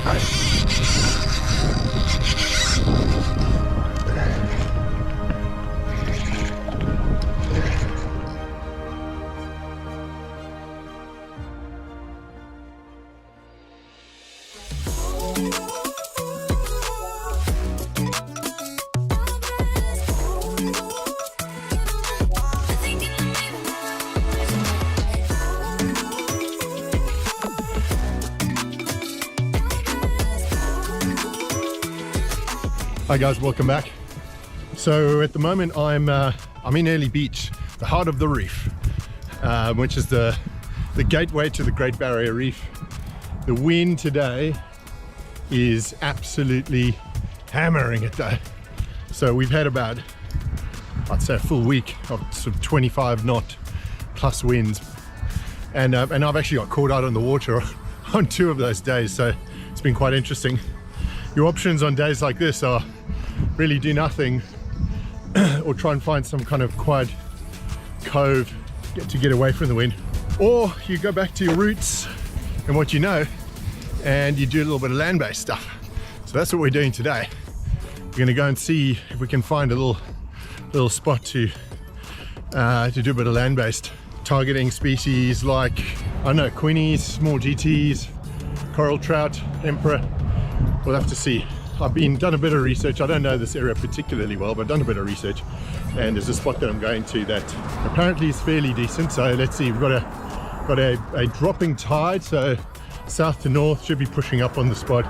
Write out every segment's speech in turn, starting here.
Hi guys, welcome back. So at the moment I'm in Airlie Beach, the heart of the reef, which is the gateway to the Great Barrier Reef. The wind today is absolutely hammering it though. So we've had about, I'd say, a full week of sort of 25 knot plus winds, and I've actually got caught out on the water on 2 of those days, so it's been quite interesting. Your options on days like this are really do nothing or try and find some kind of quiet cove to get away from the wind, or you go back to your roots and what you know and you do a little bit of land-based stuff. So that's what we're doing today. We're going to go and see if we can find a little spot to do a bit of land-based, targeting species like, I don't know, queenies, small GTs, coral trout, emperor. We'll have to see. I've done a bit of research. I don't know this area particularly well, but I've done a bit of research, and there's a spot that I'm going to that apparently is fairly decent. So let's see. We've got a dropping tide, so south to north, should be pushing up on the spot.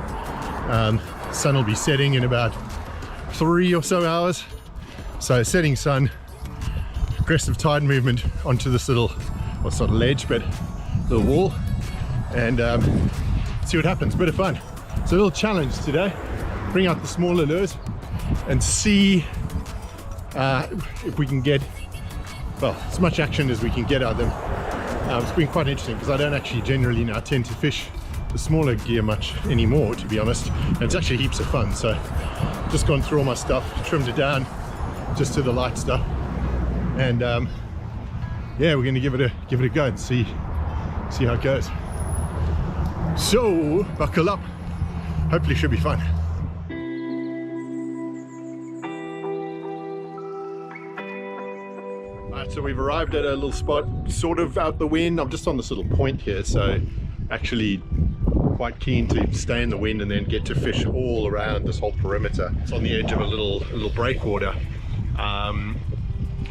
Sun will be setting in about 3 or so hours. So setting sun, aggressive tide movement onto this little, well, it's not a ledge, but little wall, and see what happens. Bit of fun. It's a little challenge today. Bring out the smaller lures and see if we can get, well, as much action as we can get out of them. It's been quite interesting because I don't actually generally now tend to fish the smaller gear much anymore, to be honest. And it's actually heaps of fun. So just gone through all my stuff, trimmed it down just to the light stuff, and yeah, we're going to give it a go and see how it goes. So buckle up. Hopefully should be fun. Alright, so we've arrived at a little spot sort of out the wind. I'm just on this little point here, so actually quite keen to stay in the wind and then get to fish all around this whole perimeter. It's on the edge of a little breakwater. Yeah,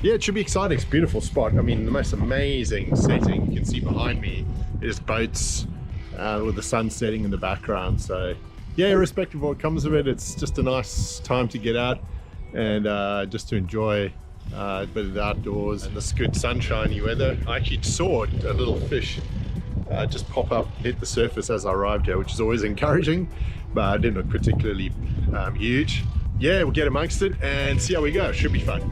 it should be exciting. It's a beautiful spot. I mean, the most amazing setting you can see behind me is boats with the sun setting in the background. So yeah, irrespective of what comes of it, it's just a nice time to get out and just to enjoy a bit of the outdoors and this good sunshiny weather. I actually saw a little fish just pop up, hit the surface as I arrived here, which is always encouraging, but it didn't look particularly huge. Yeah, we'll get amongst it and see how we go. Should be fun.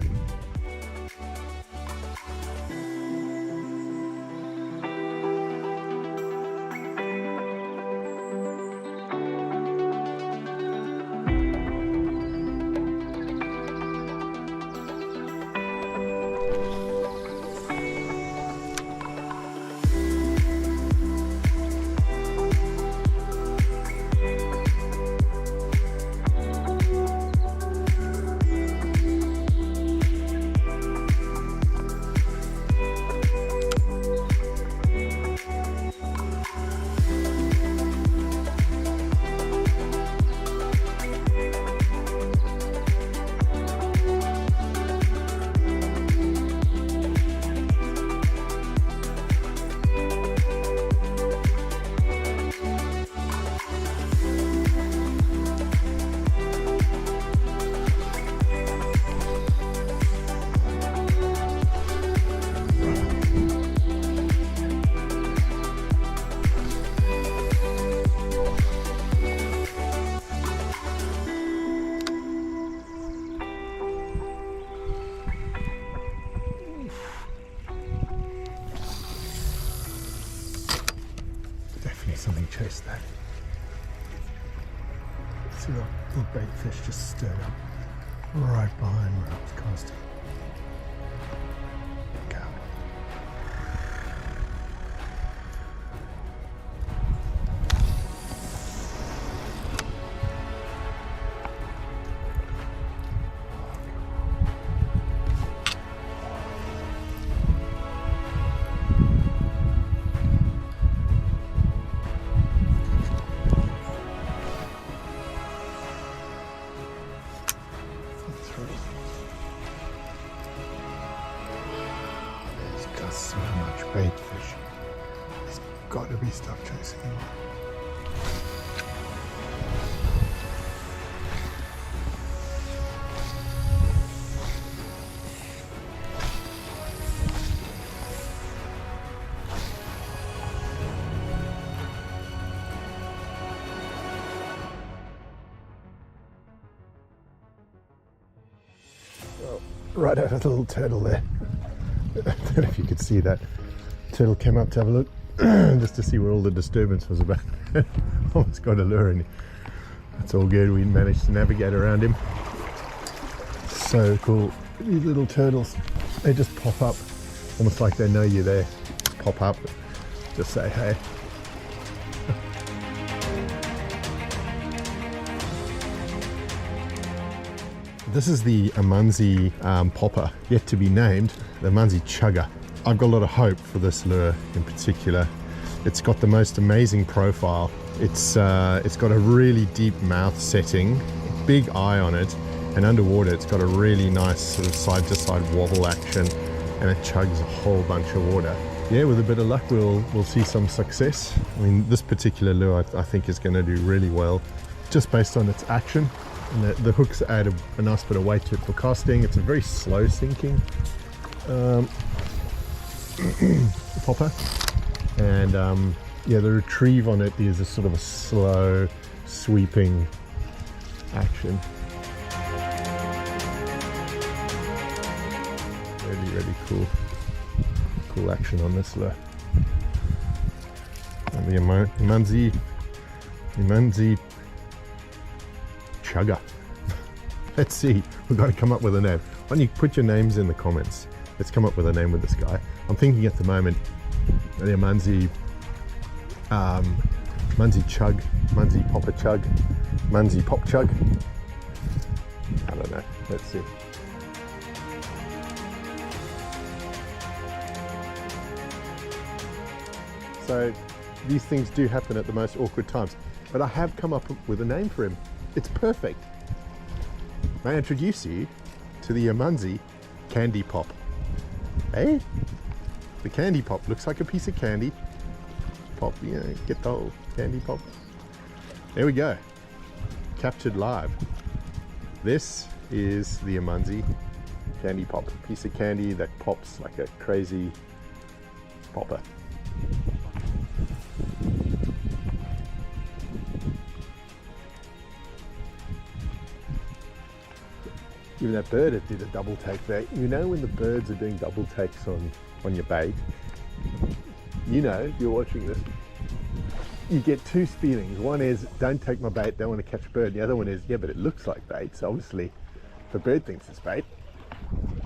Something chased that. See that little bait fish just stirred up right behind where I was casting. Go. got to be stuff chasing him. Right over the little turtle there. I don't know if you could see that. Turtle came up to have a look just to see where all the disturbance was about. Almost got a lure in. That's all good. We managed to navigate around him. So cool. These little turtles, they just pop up almost like they know you're there. Pop up, just say hey. This is the Amanzi popper, yet to be named, the Amanzi chugger. I've got a lot of hope for this lure in particular. It's got the most amazing profile. It's got a really deep mouth setting, big eye on it, and underwater it's got a really nice sort of side to side wobble action, and it chugs a whole bunch of water. Yeah, with a bit of luck we'll see some success. I mean, this particular lure I think is going to do really well, just based on its action. And the hooks add a nice bit of weight to it for casting. It's a very slow sinking popper, and yeah, the retrieve on it is a sort of a slow sweeping action. Really cool action on this lure. And the Amanzi chugger. Let's see, we've got to come up with a name. Why don't you put your names in the comments? Let's come up with a name with this guy. I'm thinking at the moment the Amanzi chug, Amanzi popper chug, Amanzi pop chug. I don't know, let's see. So these things do happen at the most awkward times, but I have come up with a name for him. It's perfect. May I introduce you to the Amanzi candy pop? Hey? The candy pop looks like a piece of candy. Pop, you know, get the whole candy pop. There we go. Captured live. This is the Amanzi candy pop. A piece of candy that pops like a crazy popper. Even that bird, it did a double take there. You know when the birds are doing double takes on your bait, you know, if you're watching this, you get two feelings. One is, don't take my bait, don't want to catch a bird. The other one is, yeah, but it looks like bait, so obviously the bird thinks it's bait.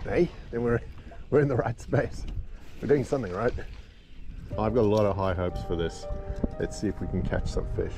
Hey, then we're in the right space. We're doing something right. I've got a lot of high hopes for this. Let's see if we can catch some fish.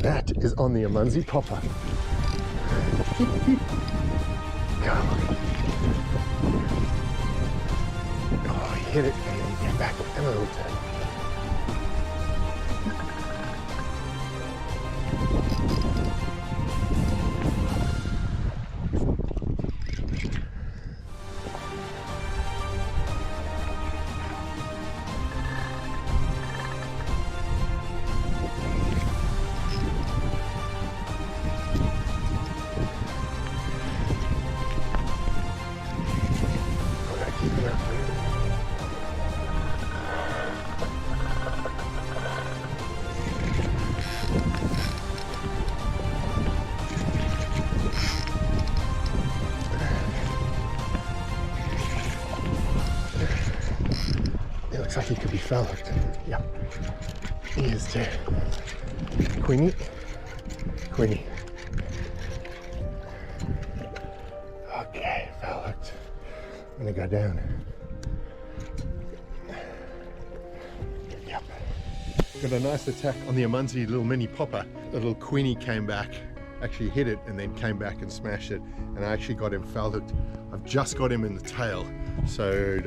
That is on the Amanzi popper. Come on. Oh, hit it and get back a little turn. looks like he could be foul hooked. Yeah, he is too. Queenie, Queenie. Okay, foul hooked. I'm gonna go down. Yep. Got a nice attack on the Amanzi little mini popper. The little Queenie came back, actually hit it, and then came back and smashed it. And I actually got him foul hooked. I've just got him in the tail, so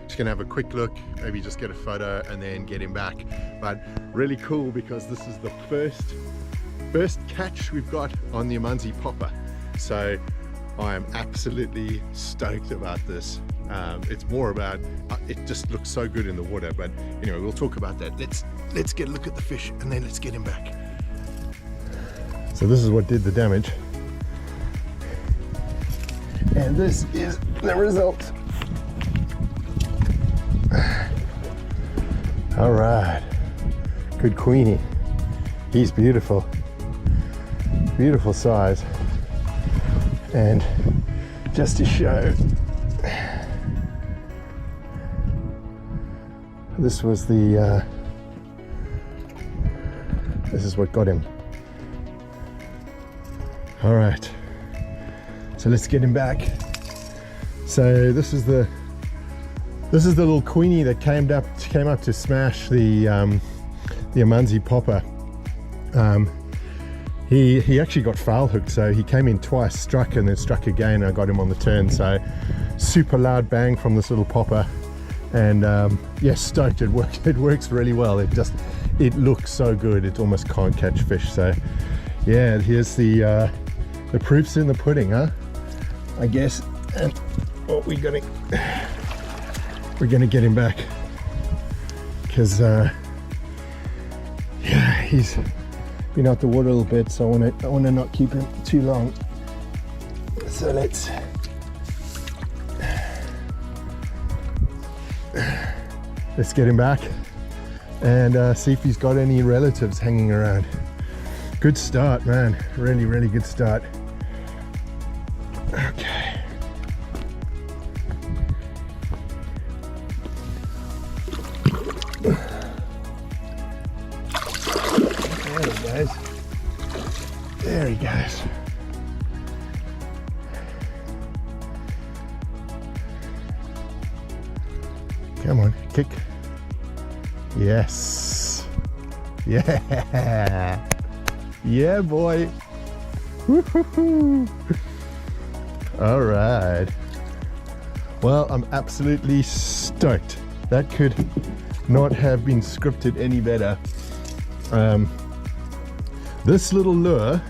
just gonna have a quick look, maybe just get a photo and then get him back. But really cool because this is the first catch we've got on the Amanzi popper. So I am absolutely stoked about this. It's more about, it just looks so good in the water, but anyway, we'll talk about that. Let's get a look at the fish and then let's get him back. So this is what did the damage. And this is the result. All right, good Queenie. He's beautiful, beautiful size. And just to show, this was the, this is what got him. All right, so let's get him back. So this is the little Queenie that came up to smash the Amanzi popper. He actually got foul hooked, so he came in twice, struck and then struck again, and I got him on the turn. So super loud bang from this little popper, and yeah, stoked. It works really well. It looks so good, it almost can't catch fish. So yeah, here's the proof's in the pudding, huh? I guess. And what we're gonna get him back, because yeah, he's been out the water a little bit, so I want to not keep him too long. So let's get him back and see if he's got any relatives hanging around. Good start, man. Really, really good start. Okay. There he goes. Come on, kick. Yes. Yeah. Yeah, boy. Woo-hoo-hoo. All right. Well, I'm absolutely stoked. That could not have been scripted any better. This little lure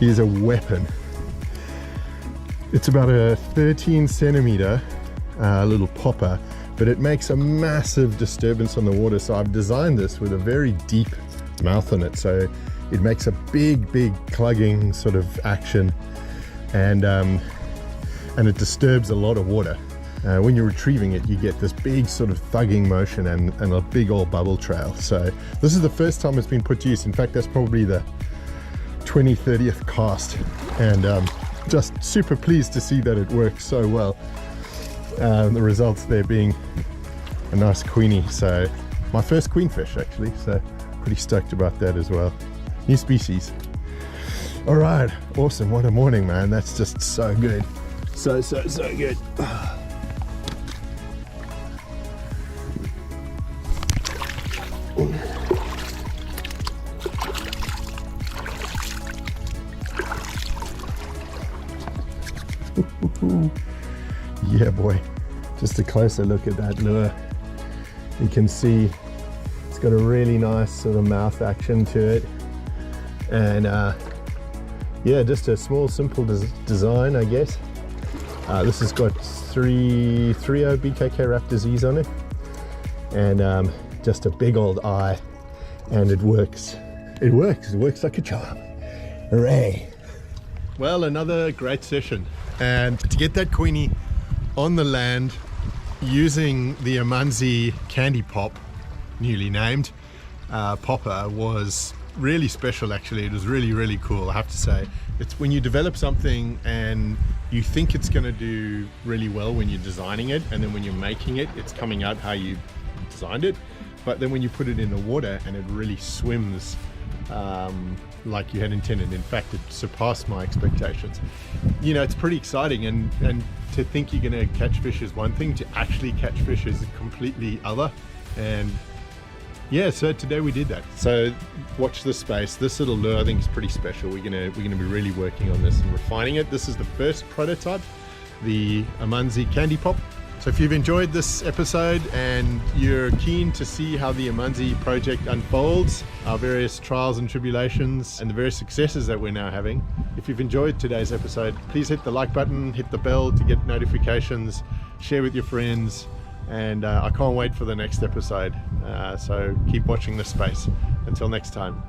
is a weapon. It's about a 13 centimeter little popper, but it makes a massive disturbance on the water. So I've designed this with a very deep mouth on it, so it makes a big clugging sort of action, and it disturbs a lot of water. When you're retrieving it, you get this big sort of thugging motion and a big old bubble trail. So this is the first time it's been put to use. In fact, that's probably the 30th cast, and just super pleased to see that it works so well. The results there being a nice Queenie, so my first queenfish actually, so pretty stoked about that as well. New species. All right, awesome. What a morning, man. That's just so good. So good. Yeah, boy. Just a closer look at that lure. You can see it's got a really nice sort of mouth action to it, and yeah, just a small simple design, I guess. This has got 3.0 BKK Raptor Z's on it, and just a big old eye, and it works like a charm. Hooray. Well, another great session, and to get that Queenie on the land using the Amanzi candy pop, newly named popper, was really special. Actually, it was really cool, I have to say. It's when you develop something and you think it's going to do really well when you're designing it, and then when you're making it, it's coming out how you designed it. But then when you put it in the water and it really swims like you had intended, in fact it surpassed my expectations. You know, it's pretty exciting, and to think you're going to catch fish is one thing, to actually catch fish is completely other. And yeah, so today we did that. So watch this space. This little lure I think is pretty special. We're gonna be really working on this and refining it. This is the first prototype, the Amanzi Candy Pop. So if you've enjoyed this episode and you're keen to see how the Amanzi project unfolds, our various trials and tribulations and the various successes that we're now having, if you've enjoyed today's episode, please hit the like button, hit the bell to get notifications, share with your friends, and I can't wait for the next episode. So keep watching this space. Until next time.